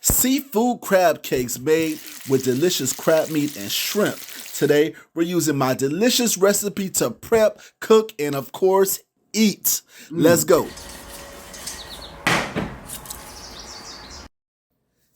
Seafood crab cakes made with delicious crab meat and shrimp. Today, we're using my delicious recipe to prep, cook, and of course, eat. Let's go.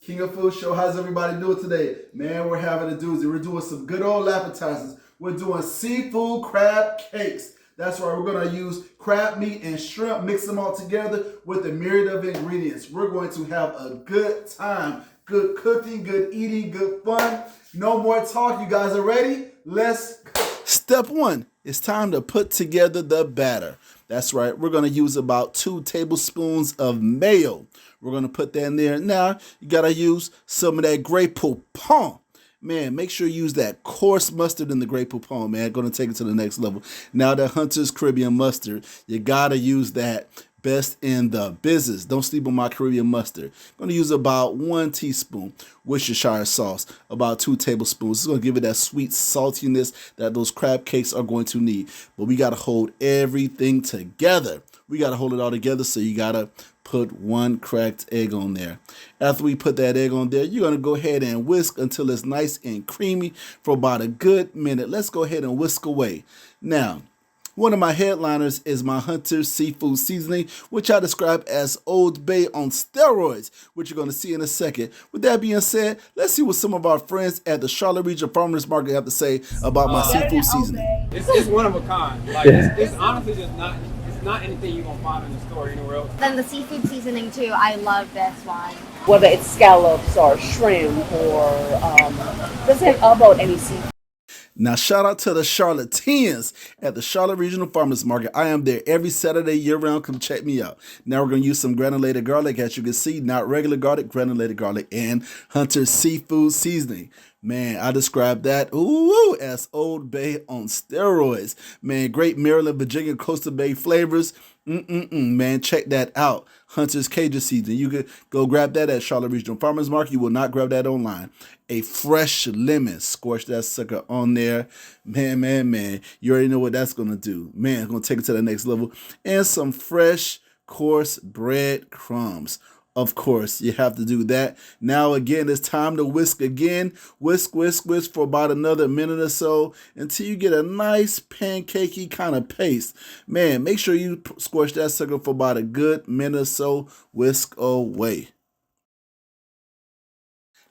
King of Food Show, how's everybody doing today? Man, we're having a doozy. We're doing some good old appetizers. We're doing seafood crab cakes. That's right, we're gonna use crab meat and shrimp, mix them all together with a myriad of ingredients. We're going to have a good time. Good cooking, good eating, good fun. No more talk, you guys are ready? Let's go. Step one, it's time to put together the batter. That's right, we're gonna use about 2 tablespoons of mayo. We're gonna put that in there. Now, you gotta use some of that Grey Poupon. Man, make sure you use that coarse mustard in the Grey Poupon, man. Gonna take it to the next level. Now that Hunter's Caribbean mustard, you gotta use that. Best in the business. Don't sleep on my Caribbean mustard. Gonna use about 1 teaspoon. Worcestershire sauce, about 2 tablespoons. It's gonna give it that sweet saltiness that those crab cakes are going to need. But we gotta hold everything together. We gotta hold it all together, so you gotta put 1 cracked egg on there. After we put that egg on there, you're gonna go ahead and whisk until it's nice and creamy for about a good minute. Let's go ahead and whisk away. Now, one of my headliners is my Hunter's Seafood Seasoning, which I describe as Old Bay on steroids, which you're going to see in a second. With that being said, let's see what some of our friends at the Charlotte Regional Farmers Market have to say about my seafood seasoning. It's one of a kind. Like it's honestly just not. It's not anything you're gonna find in the store anywhere else. Then the seafood seasoning too. I love this one. Whether it's scallops or shrimp or doesn't have about any seafood. Now, shout out to the Charlotteans at the Charlotte Regional Farmers Market. I am there every Saturday year-round. Come check me out. Now, we're going to use some granulated garlic, as you can see. Not regular garlic, granulated garlic, and Hunter's Seafood Seasoning. Man, I describe that as Old Bay on steroids. Man, great Maryland, Virginia, Coastal Bay flavors. Man, check that out. Hunter's Cajun Seasoning. You could go grab that at Charlotte Regional Farmers Market. You will not grab that online. A fresh lemon. Scorch that sucker on there. Man. You already know what that's going to do. Man, it's going to take it to the next level. And some fresh, coarse bread crumbs. Of course, you have to do that. Now, again, it's time to whisk again. Whisk for about another minute or so until you get a nice pancakey kind of paste. Man, make sure you squash that sucker for about a good minute or so. Whisk away.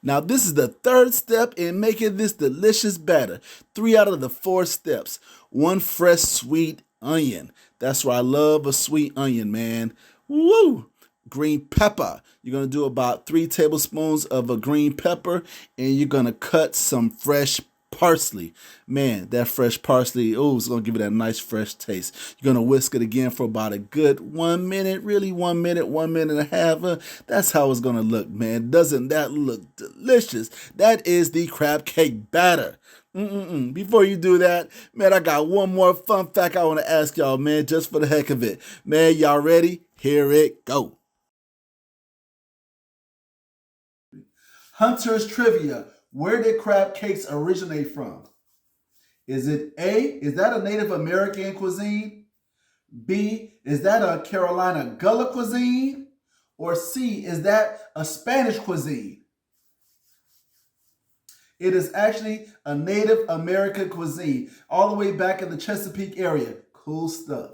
Now, this is the 3rd step in making this delicious batter. 3 out of the 4 steps. 1 fresh sweet onion. That's why I love a sweet onion, man. Woo! Green pepper. You're going to do about 3 tablespoons of a green pepper, and you're going to cut some fresh parsley. Man, that fresh parsley, it's going to give it that nice fresh taste. You're going to whisk it again for about a good 1 minute, really 1 minute, 1 minute and a half. That's how it's going to look, man. Doesn't that look delicious? That is the crab cake batter. Before you do that, man, I got one more fun fact I want to ask y'all, man, just for the heck of it. Man, y'all ready? Here it go. Hunter's Trivia. Where did crab cakes originate from? Is it A, is that a Native American cuisine? B, is that a Carolina Gullah cuisine? Or C, is that a Spanish cuisine? It is actually a Native American cuisine, all the way back in the Chesapeake area. Cool stuff.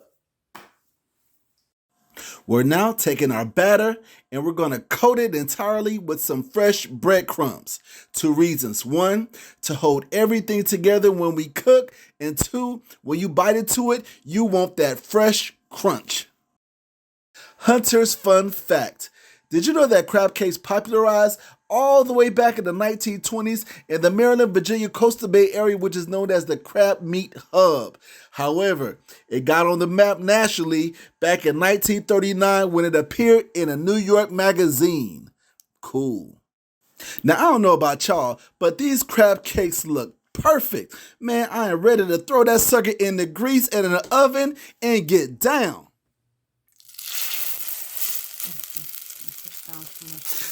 We're now taking our batter and we're going to coat it entirely with some fresh breadcrumbs. 2 reasons. 1, to hold everything together when we cook. And 2, when you bite into it, you want that fresh crunch. Hunter's fun fact. Did you know that crab cakes popularized all the way back in the 1920s in the Maryland, Virginia coastal Bay area, which is known as the crab meat hub? However, it got on the map nationally back in 1939 when it appeared in a New York magazine. Cool. Now, I don't know about y'all, but these crab cakes look perfect. Man, I am ready to throw that sucker in the grease and in the oven and get down.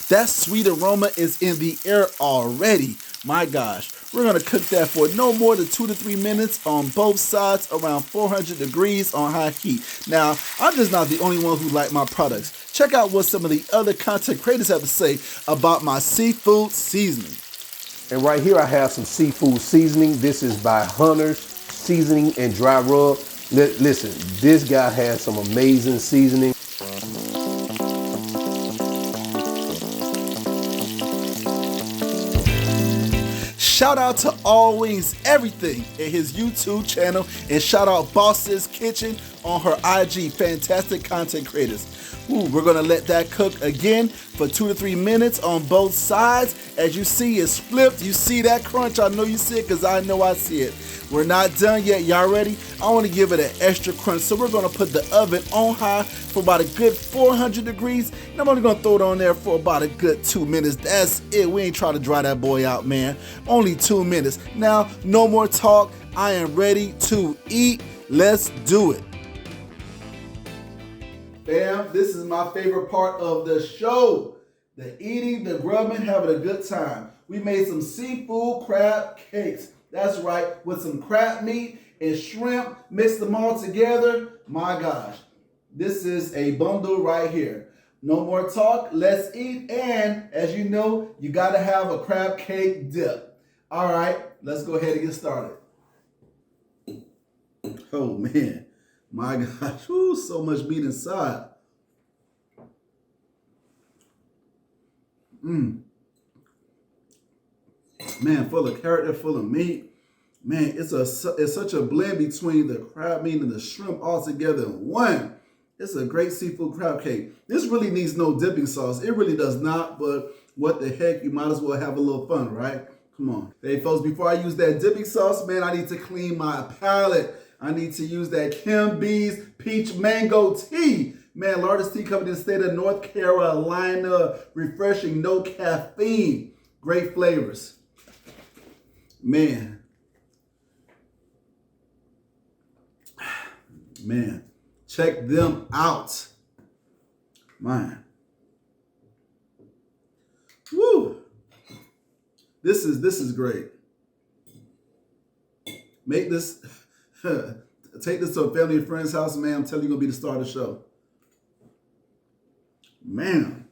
That sweet aroma is in the air already. My gosh, we're going to cook that for no more than 2 to 3 minutes on both sides around 400 degrees on high heat. Now, I'm just not the only one who like my products. check out what some of the other content creators have to say about my seafood seasoning. And right here I have some seafood seasoning. This is by Hunter's Seasoning and Dry Rub. Listen, this guy has some amazing seasoning. Shout out to All Wings Everything at his YouTube channel, and shout out Boss's Kitchen on her IG. Fantastic content creators. Ooh, we're gonna let that cook again for 2 to 3 minutes on both sides. As you see, it's flipped. You see that crunch? I know you see it because I know I see it. We're not done yet. Y'all ready? I want to give it an extra crunch, so we're gonna put the oven on high for about a good 400 degrees, and I'm only gonna throw it on there for about a good 2 minutes. That's it. We ain't trying to dry that boy out, man. Only 2 minutes. Now, no more talk. I am ready to eat. Let's do it. Fam, this is my favorite part of the show. The eating, the grubbing, having a good time. We made some seafood crab cakes. That's right, with some crab meat and shrimp, mixed them all together. My gosh, this is a bundle right here. No more talk, let's eat. And as you know, you gotta have a crab cake dip. All right, let's go ahead and get started. Oh man, my gosh, ooh, so much meat inside. Man, full of character, full of meat. Man, it's such a blend between the crab meat and the shrimp all together in one. It's a great seafood crab cake. This really needs no dipping sauce. It really does not, but what the heck, you might as well have a little fun, right? Come on. Hey, folks, before I use that dipping sauce, man, I need to clean my palate. I need to use that Kim B's Peach Mango Tea. Man, largest tea company in the state of North Carolina. Refreshing, no caffeine. Great flavors. Man, check them out. Man, woo! This is great. Make this, take this to a family and friend's house, man. I'm telling you, you're gonna be the star of the show. Man,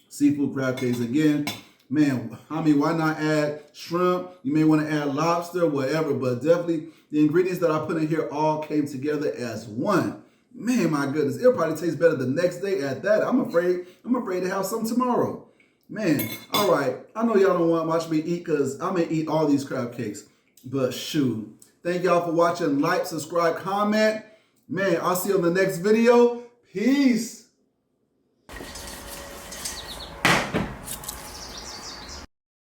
seafood crab cakes again. Man, I mean, why not add shrimp? You may want to add lobster, whatever, but definitely the ingredients that I put in here all came together as one. Man, my goodness, it'll probably taste better the next day at that. I'm afraid to have some tomorrow. Man, all right. I know y'all don't want to watch me eat because I'm going to eat all these crab cakes, but shoot. Thank y'all for watching. Like, subscribe, comment. Man, I'll see you on the next video. Peace.